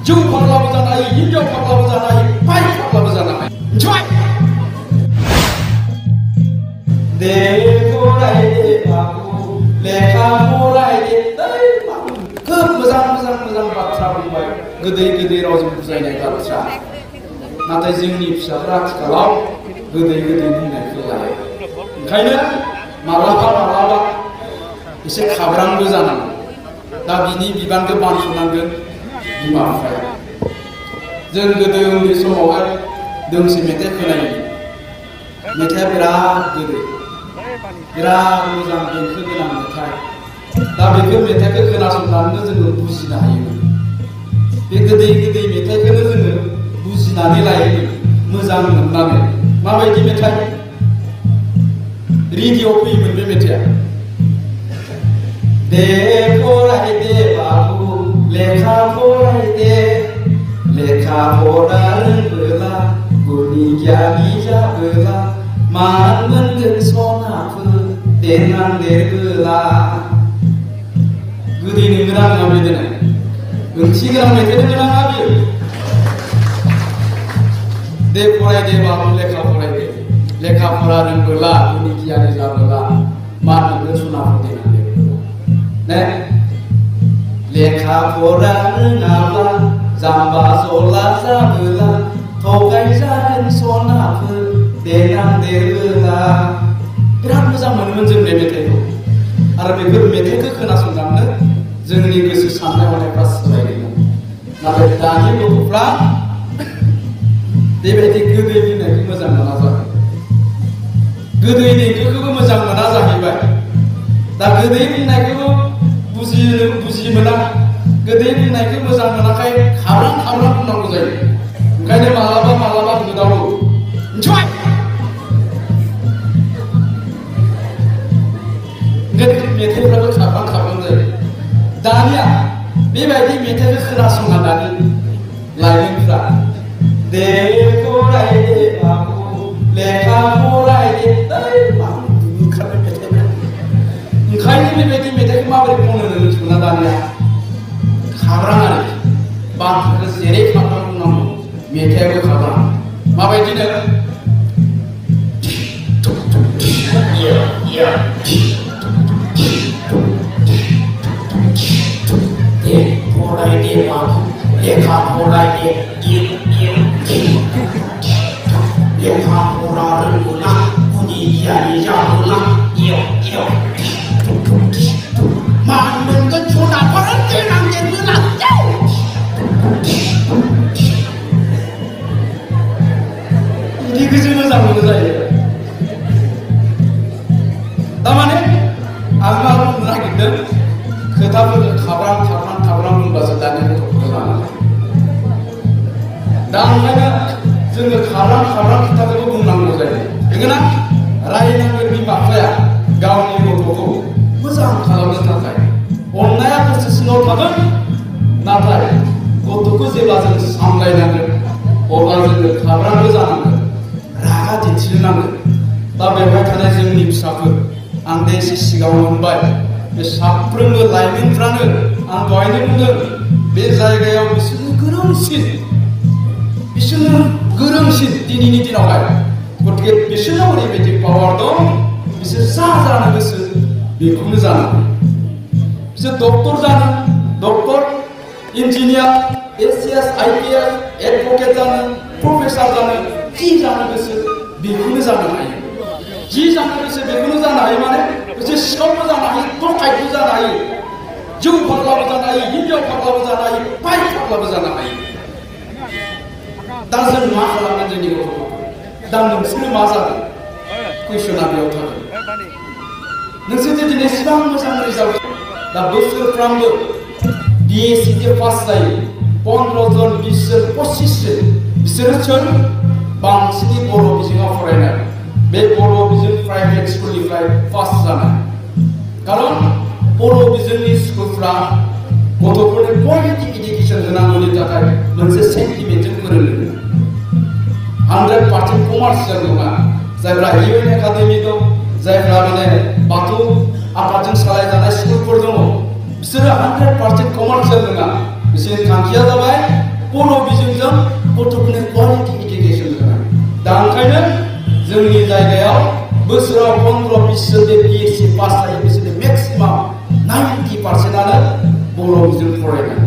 जौ फाग्लाबो जानो हायो, हिनजाव फाग्लाबो जानो हायो, बाइक फाग्लाबो जानो हायो। मिथिबाय? दे फरायदे बाबु, लेखा फरायदे। खोब मोजां बाथ्रा बुंबाय, गोदै रावजों बुजायनाय बाथ्रा। नाथाय जोंनि फिसाफ्रा आथिखालाव गोदै बुंनायखौ लायो। ओंखायनो माब्लाबा एसे खाब्रांबो जानांगौ। दा बिनि बिबानखौ बानस'नांगोन बिमा बिफाया। जों गोदो उन्दै समावहाय दोंसे मेथाइ खोनायोमोन। मेथाइआ बिराद गोदै, बिराद मोजां देंखो गोनां मेथाइ। दा बेफोर मेथाइखौ खोनासंनानैनो जोङो बुजिनो हायोमोन। बे गोदै मेथाइखौनो जोङो बुजिनानै लायोमोन, मोजां मोननानै। माबायदि मेथाइ? रेडिअ फैयोमोन बे मेथाइआ। दे फरायदे बाबु, लेखा फरायदे, लेखा फरा रोंबोला गुनि गियानि जाबोला मान मोनगोन सनाफोर देनां देरबोला। गोदै नोंगोना नङा बे देनाय? ओंथि गोनां मेथाइ नोंगोना बियो? दे फरायदे बाबु, लेखा फरायदे, लेखा फरा रोंबोला गुनि गियानि जाबोला मान मोनगोन सनाफोर देनां देरबोला। ने लेखा फरा रोङाब्ला जाम्बा जला जाबोला थगाय जागोन सनाफोर देनां देरबोला। बिराद मोजां मोनोमोन जों बे मेथाइखौ। आरो बेफोर मेथाइखौ खोनासंनानै जोंनि गोसो साननाय हनायफ्रा सोलायदोंमोन। नाथाय दानि गथ'फ्रा बेबायदि गोदै बुंनायखौ मोजां मोना जाबाय, गोदै देंखोखौबो मोजां मोना जाहैबाय। दा गोदै बुंनायखौबो बुजि मोना, गोदै बुंनायखौ मोजां मोनाखाय खाब्रां बुंनांगौ जायो। ओंखायनो मालाबा गोदावो। मिथिबाय? मेथाइफ्राबो खाब्रां जायो। दानिया बेबायदि मेथाइखौ खोनासङा दानि लाइमोनफ्रा। दे फरायदे बाबु, लेखा फरायदे। ओंखारनाय मेथाइफ्रा। ओंखायनो बेबायदि मेथाइखौ माबोरै खनो मिथिगौना दानिया? खाब्रां आरो बाथ्राखौ जेरै खाब्रां बुंनांगौ, मेथाइआबो खाब्रां। माबायदिनो? फरायदे बाबु, लेखा फरायदे, लेखा फरा रोंबोला गुनि गियानि जाबोला मान मोनगोन सनाफोर देनां देरबोला। बिदिखौसो मोजां मोनो जायो। थारमाने आं मा बुंनो नागिरदों, खोथाफोरखौ खाब्रां बुंबासो दानि गथ'फोरखौ लानानै। दा ओंखायनो जोङो खाब्रां खोथाखौबो बुंनांगौ जायो। नंगौना? रायनांगोन बिमा बिफाया गावनि गथ'खौ मोजां खालामनो थाखाय। अननाया गोसो सिङाव थागोन, नाथाय गथ'खौ जेब्ला जों सामलायनांगोन अब्ला जोङो खाब्रांबो जानांगोन, रागा दिन्थिनो नांगोन। दा बेवहाय थानाय जोंनि फिसाफोर, आं दे एसे सिगाङाव होनबाय, बे साफ्रोमबो लाइमोनफ्रानो आं दहायनो बुंदों, बे जायगायाव बिसोरनो गोरोंसिन दिनैनि दिनावहाय। गतिके बिसोरनाव ओरैबायदि पावार दं, बिसोर जा जानो गोसो बेखौनो जानो। बिसोर डक्टर जानो, doctor, engineer, ACS, IPS, advocate जानो, प्रफेसार जानो, जि जानो गोसो बेखौनो जानो हायो। जि जानो गोसो बेखौनो जानो हायो। माने बिसोर सिखावबो जानो हायो, डकाइतबो जानो हायो, जौ फाग्लाबो जानो हायो, हिनजाव फाग्लाबो जानो हायो, बाइक फाग्लाबो जानो हायो। दा जों मा खालामगोन जोंनि गथ'फोरखौ? दा नोंसोरो मा जागोन? कुइसना बेयाव थागोन। नोंसोर दिनै एसेबां मोजां रिजाल्ट, दा बोसोरफ्रामबो BSc जे पास जायो 15 जन, 20 जन, 25 जन, बिसोरो सोर? बांसिनै बर' बिजोङाव फरायनाय, बे बर' बिजों प्राइभेट स्कुलनिफ्राय पास जानाय। खारन बर' बिजोंनि स्कुलफ्रा गथ'फोरनो क्वालिटि इडुकेसन होनांगौनि थाखाय मोनसे सेन्टिमेन्टजों फोरोङो। 100% कमार्सियेल नङा। जायफ्रा UN एकाडेमि दं, जायफ्रा माने बाथौ आफादजों सालायजानाय स्कुलफोर दङ, बिसोरो 100% कमार्सियेल नङा। बिसोरनि थांखिया जाबाय बर' बिजोंजों गथ'फोरनो क्वालिटि इडुकेसन होनाय। दा ओंखायनो जोंनि जायगायाव बोसोराव 15-20 बे BSc पास जायो बिसोरनि मेक्सिमाम 90%आनो बर' बिजों फरायनाय।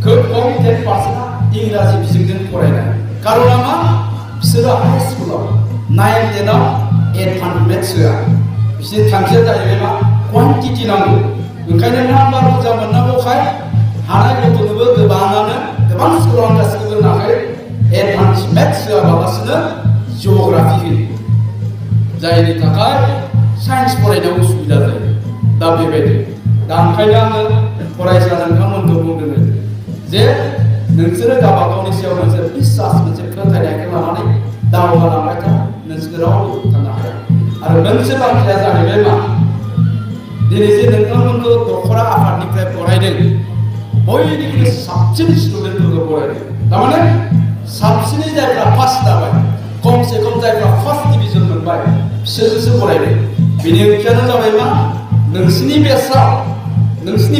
खोब खम 10%आ इंराजि बिजोंजों फरायनाय। कारना मा? बिसोरो हाई स्कुलाव 9-10आव एडभान्स मेथ्स होआ। बिसोरनि थांखिया जाहैबाय मा? क्वान्टिटि नांगौ। ओंखायनो नाम्बार बुरजा मोननांगौखाय हानाय गथ'नोबो गोबां स्कुलाव गासिबो होनाखै एडभान्स मेथ्स होआबालासिनो जिअ'ग्राफि होयो। जायनि थाखाय साइन्स फरायनायाव उसुबिदा जायो। दा बेबायदि। दा ओंखायनो आङो फरायसा नोंथांमोनखौ बुंदों जे नोंसोरो गावबा गावनि सायाव मोनसे बिश्वास मोनसे फोथायनायखौ लानानै दावगालांबाय था। नोंसोर रावबो होबथानो हाया। आरो मोनसे बाथ्राया जाहैबाय मा? दिनै जे नोंथांमोनखौ दख'रा आफादनिफ्राय बरायदों, बयनिख्रुइ साबसिन स्टुडेन्टफोरखौ बरायदों। थारमाने साबसिनै जायफ्रा फार्स्ट जाबाय, खमसे खम जायफ्रा फार्स्ट डिभिजन मोनबाय, बिसोरजोंसो बरायदों। बेनि ओंथियानो जाबाय मा? नोंसिनि बेस्टआव, नोंसिनि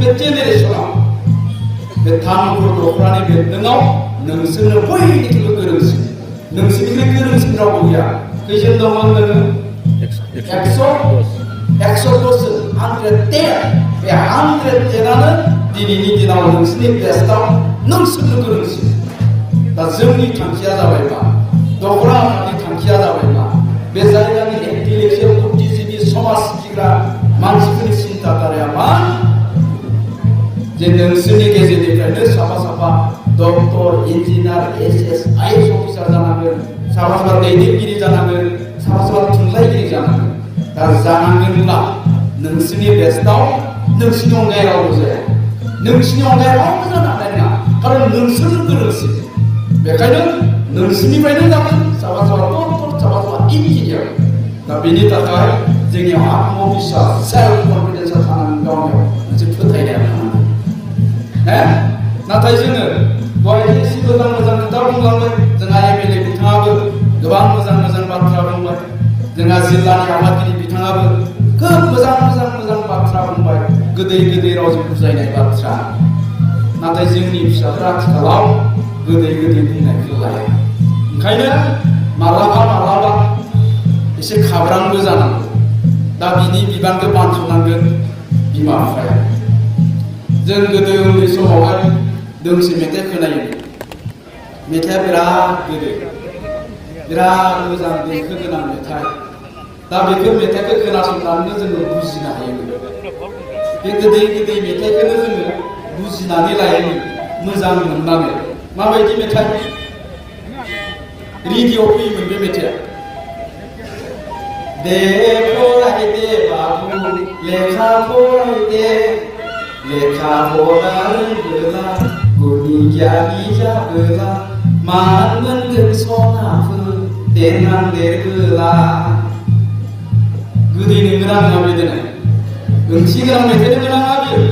बे जेनेरेसनाव, बे तामुलपुर दख'रानि बेन्दोंआव नोंसोरनो बयनिख्रुइबो गोरोंसिन। नोंसोरनिख्रुइ गोरोंसिन रावबो गैया। खैजोन दङ होनदों? 110 110 बे 110आनो दिनैनि दिनाव नोंसोरनि बेस्टआव नोंसोरनो गोरोंसिन। दा जोंनि थांखिया जाबाय मा? दख'रा आफादनि थांखिया जाबाय मा? बे जायगानि इन्टेलेक्चुयेल बुद्धिजीबि समाज सिबिग्रा मानसिफोरनि सिन्ताधाराया मा? जे नोंसोरनि गेजेरनिफ्रायनो साफा doctor, engineer, SS, IAS officer जानांगोन, साफा दैदेनगिरि जानांगोन, साफा थुनलाइगिरि जानांगोन। दा जानांगोनब्ला नोंसोरनि बेस्टआव नोंसोरनि अनगायै रावबो जाया। नोंसोरनि अनगायै रावबो जानो हानाय नङा। खारन नोंसोरनो गोरोंसिन। बेखायनो नोंसोरनिफ्रायनो जागोन साफा डक्टर, साफा इन्जिनियार। दा बेनि थाखाय जोंनियाव आत्मबिश्वास, सेल्फ कनफिडेन्सआ थानांगोन। गावनियाव मोनसे फोथायनाया थानांगोन। नाथाय जोङो दहाय एसे मोजां खोथा बुंलांबाय। जोंहा MLA बिथाङाबो गोबां मोजां बाथ्रा बुंबाय। जोंहा जिल्लानि आफादगिरि बिथाङाबो खोब मोजां बाथ्रा बुंबाय। गोदै रावजों बुजायनाय बाथ्रा। नाथाय जोंनि फिसाफ्रा आथिखालाव गोदै बुंनायखौ लाया। ओंखायनो मालाबा एसे खाब्रांबो जानांगौ। दा बिनि बिबानखौ बानस'नांगोन बिमा बिफाया। जों गोदो उन्दै समावहाय दोंसे मेथाइ खोनायोमोन। मेथाइआ बिराद मोजां देंखो गोनां मेथाइ। दा बेफोर मेथाइखौ खोनासंनानैनो जोङो बुजिनो हायोमोन। बे गोदै मेथाइखौनो जोङो बुजिनानै लायोमोन, मोजां मोननानै। माबायदि मेथाइ? रेडिअ'आव फैयोमोन बे मेथाइआ। दे फरायदे बाबु, लेखा फरायदे, लेखा फरा रोंबोला, गुनि गियानि जाबोला, मान मोनगोन सनाफोर देनां देरबोला। गोदै नोंगोना नङा बे देनाय? ओंथि गोनां मेथाइ नोंगोना नङा बेयो?